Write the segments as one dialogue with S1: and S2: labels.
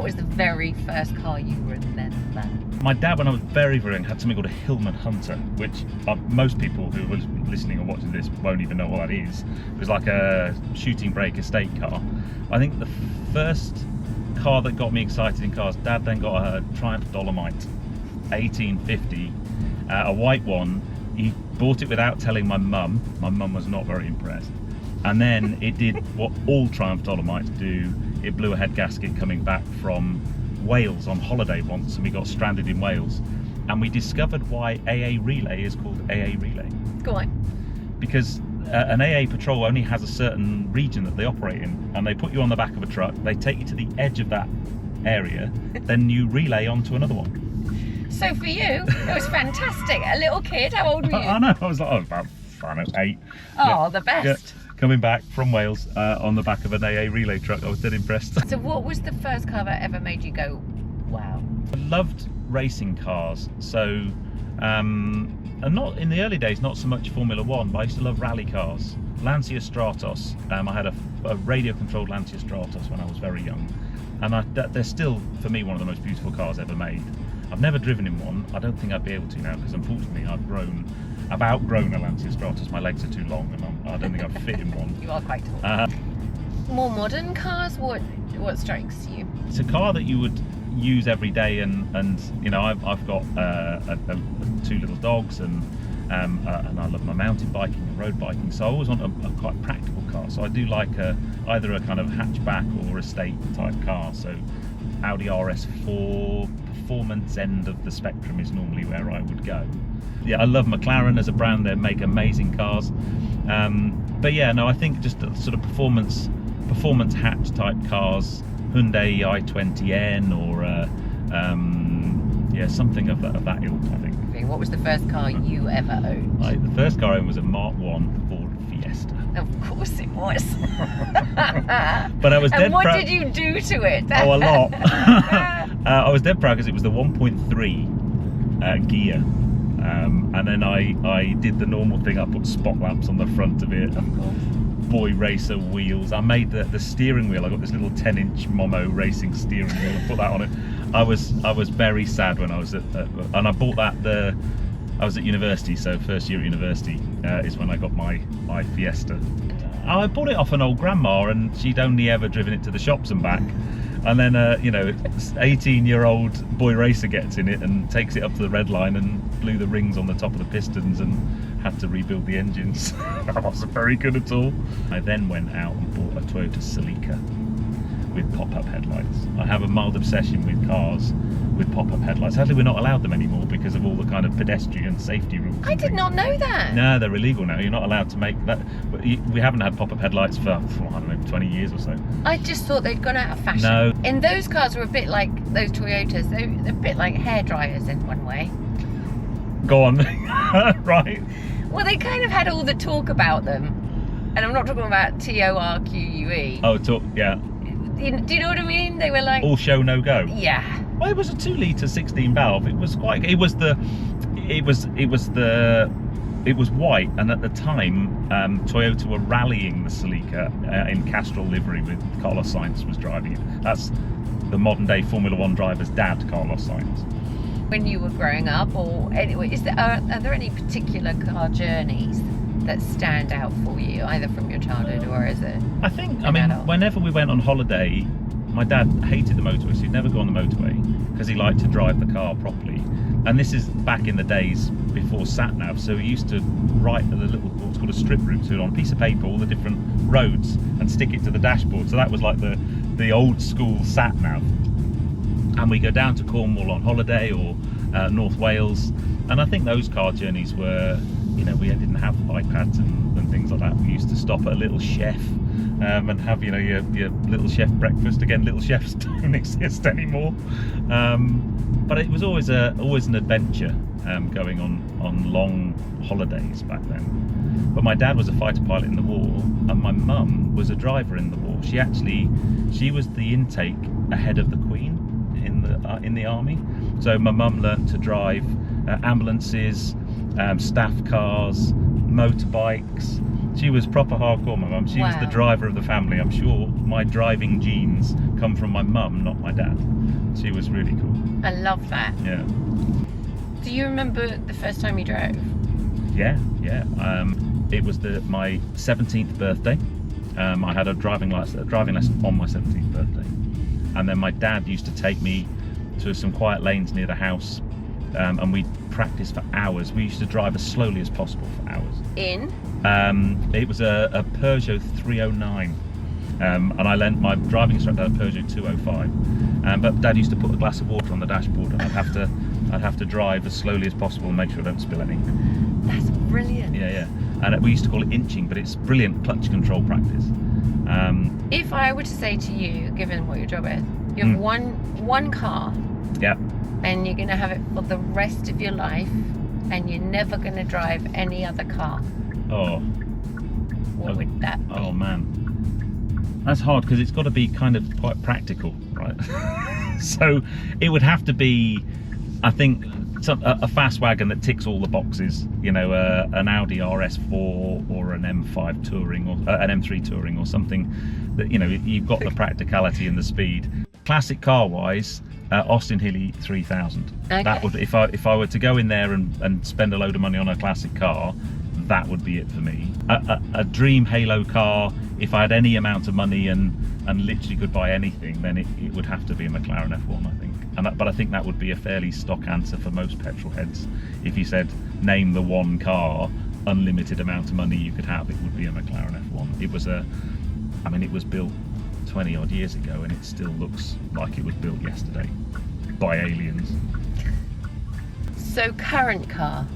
S1: What was the very first car you remember?
S2: My dad, when I was very, very young, had something called a Hillman Hunter, which most people who are listening or watching this won't even know what that is. It was like a shooting brake estate car. I think the first car that got me excited in cars, Dad then got a Triumph Dolomite 1850, a white one. He bought it without telling my mum. My mum was not very impressed. And then it did what all Triumph Dolomites do. It blew a head gasket coming back from Wales on holiday once, and we got stranded in Wales. And we discovered why AA Relay is called AA Relay.
S1: Go on.
S2: Because an AA patrol only has a certain region that they operate in, and they put you on the back of a truck, they take you to the edge of that area, then you relay onto another one.
S1: So for you, it was fantastic. A little kid, how old were you?
S2: I know, I was like, about, I don't know, 8.
S1: Oh,
S2: yeah.
S1: the best.
S2: Yeah. Coming back from Wales on the back of an AA Relay truck, I was dead impressed.
S1: So what was the first car that ever made you go, wow?
S2: I loved racing cars, so and not in the early days, not so much Formula One, but I used to love rally cars. Lancia Stratos. I had a radio-controlled Lancia Stratos when I was very young, and they're still, for me, one of the most beautiful cars ever made. I've never driven in one. I don't think I'd be able to now, because unfortunately I've outgrown a Lancia Stratos. My legs are too long, and I don't think I'd fit in one.
S1: You are quite tall. More modern cars, what strikes you?
S2: It's a car that you would use every day, and you know, I've got 2 little dogs, and I love my mountain biking and road biking, so I always want a quite practical car. So I do like either a kind of hatchback or estate type car. So Audi RS4, performance end of the spectrum is normally where I would go. Yeah, I love McLaren as a brand. They make amazing cars. But yeah, no, I think just a sort of performance hatch type cars, Hyundai i20N or yeah, something of that ilk, I think.
S1: Okay, what was the first car you ever owned?
S2: The first car I owned was a Mark 1 Ford Fiesta.
S1: Of course it was.
S2: But I was dead proud.
S1: And what did you do to it?
S2: Oh, a lot. I was dead proud because it was the 1.3 gear. And then I did the normal thing. I put spot lamps on the front of it.
S1: Of course.
S2: Boy racer wheels. I made the steering wheel. I got this little 10-inch Momo racing steering wheel and put that on it. I was very sad when I was and I bought that I was at university, so first year at university is when I got my Fiesta. I bought it off an old grandma, and she'd only ever driven it to the shops and back. And then, you know, 18-year-old boy racer gets in it and takes it up to the red line and blew the rings on the top of the pistons and had to rebuild the engines. That wasn't very good at all. I then went out and bought a Toyota Celica with pop-up headlights. I have a mild obsession with cars with pop-up headlights. Sadly, we're not allowed them anymore because of all the kind of pedestrian safety rules.
S1: I did not know that.
S2: No, they're illegal now. You're not allowed to make that. We haven't had pop-up headlights for, I don't know, 20 years or so.
S1: I just thought they'd gone out of fashion.
S2: No.
S1: And those cars were a bit like those Toyotas. They're a bit like hairdryers in one way.
S2: Go on. Right.
S1: Well, they kind of had all the talk about them. And I'm not talking about TORQUE.
S2: Oh, yeah.
S1: Do you know what I mean? They were like...
S2: all show, no go.
S1: Yeah.
S2: Well, it was a 2-litre 16 valve. It was quite... It was white, and at the time, Toyota were rallying the Celica in Castrol livery with Carlos Sainz was driving it. That's the modern day Formula One driver's dad, Carlos Sainz.
S1: When you were growing up, or anyway, are there any particular car journeys that stand out for you, either from your childhood or as a adult?
S2: Whenever we went on holiday, my dad hated the motorway, so he'd never go on the motorway because he liked to drive the car properly. And this is back in the days before sat-nav, so he used to write the little, what's called a strip route, so on a piece of paper all the different roads and stick it to the dashboard. So that was like the old school sat-nav. And we go down to Cornwall on holiday or North Wales, and I think those car journeys were, you know, we didn't have iPads and things like that. We used to stop at a little chef and have, you know, your little chef breakfast. Again, little chefs don't exist anymore. But it was always an adventure going on long holidays back then. But my dad was a fighter pilot in the war, and my mum was a driver in the war. She was the intake ahead of the Queen in the army. So my mum learnt to drive ambulances, staff cars, motorbikes. She was proper hardcore, my mum. She was the driver of the family. I'm sure my driving genes come from my mum, not my dad. She was really cool.
S1: I love that.
S2: Yeah.
S1: Do you remember the first time you drove?
S2: Yeah. It was my 17th birthday. I had a driving lesson on my 17th birthday, and then my dad used to take me to some quiet lanes near the house, and we'd practice for hours. We used to drive as slowly as possible for hours. It was a Peugeot 309, and I lent my driving instructor a Peugeot 205. But Dad used to put a glass of water on the dashboard, and I'd have to drive as slowly as possible and make sure I don't spill any.
S1: That's brilliant.
S2: Yeah. And we used to call it inching, but it's brilliant clutch control practice.
S1: If I were to say to you, given what your job is, you have one car.
S2: Yeah.
S1: And you're going to have it for the rest of your life, and you're never going to drive any other car.
S2: Oh.
S1: What would that be?
S2: Oh man, that's hard because it's got to be kind of quite practical, right? So it would have to be, I think, a fast wagon that ticks all the boxes. You know, an Audi RS4 or an M5 Touring or an M3 Touring or something that, you know, you've got the practicality and the speed. Classic car wise, Austin Healey 3000.
S1: Okay.
S2: That would, if I were to go in there and spend a load of money on a classic car, that would be it for me. A dream halo car, if I had any amount of money and literally could buy anything, then it would have to be a McLaren F1, I think. But I think that would be a fairly stock answer for most petrol heads. If you said name the one car, unlimited amount of money you could have, it would be a McLaren F1. It was built 20 odd years ago, and it still looks like it was built yesterday by aliens.
S1: So current car?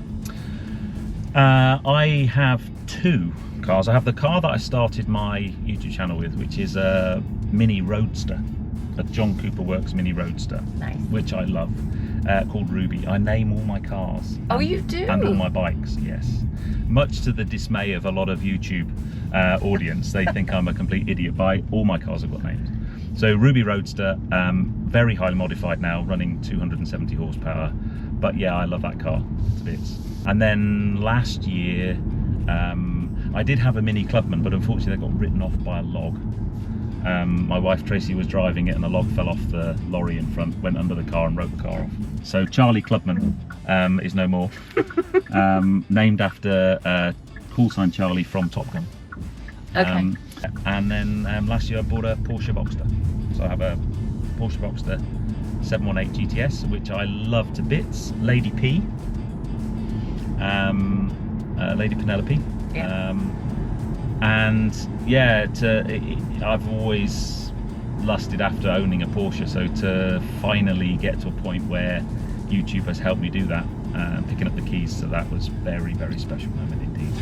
S2: I have two cars. I have the car that I started my YouTube channel with, which is a Mini Roadster, a John Cooper Works Mini Roadster.
S1: Nice.
S2: Which I love, called Ruby. I name all my cars.
S1: Oh, you do?
S2: And all my bikes, yes. Much to the dismay of a lot of YouTube audience. They think I'm a complete idiot, but all my cars have got names. So Ruby Roadster, very highly modified now, running 270 horsepower. But yeah, I love that car to bits. And then last year, I did have a Mini Clubman, but unfortunately they got written off by a log. My wife Tracy was driving it, and the log fell off the lorry in front, went under the car and wrote the car off. So Charlie Clubman is no more. Named after call sign Charlie from Top Gun.
S1: Okay.
S2: And then last year I bought a Porsche Boxster. So I have a Porsche Boxster 718 GTS, which I love to bits. Lady P. Lady Penelope.
S1: Yeah.
S2: And yeah, I've always lusted after owning a Porsche, so to finally get to a point where YouTube has helped me do that, picking up the keys to that was very, very special moment indeed.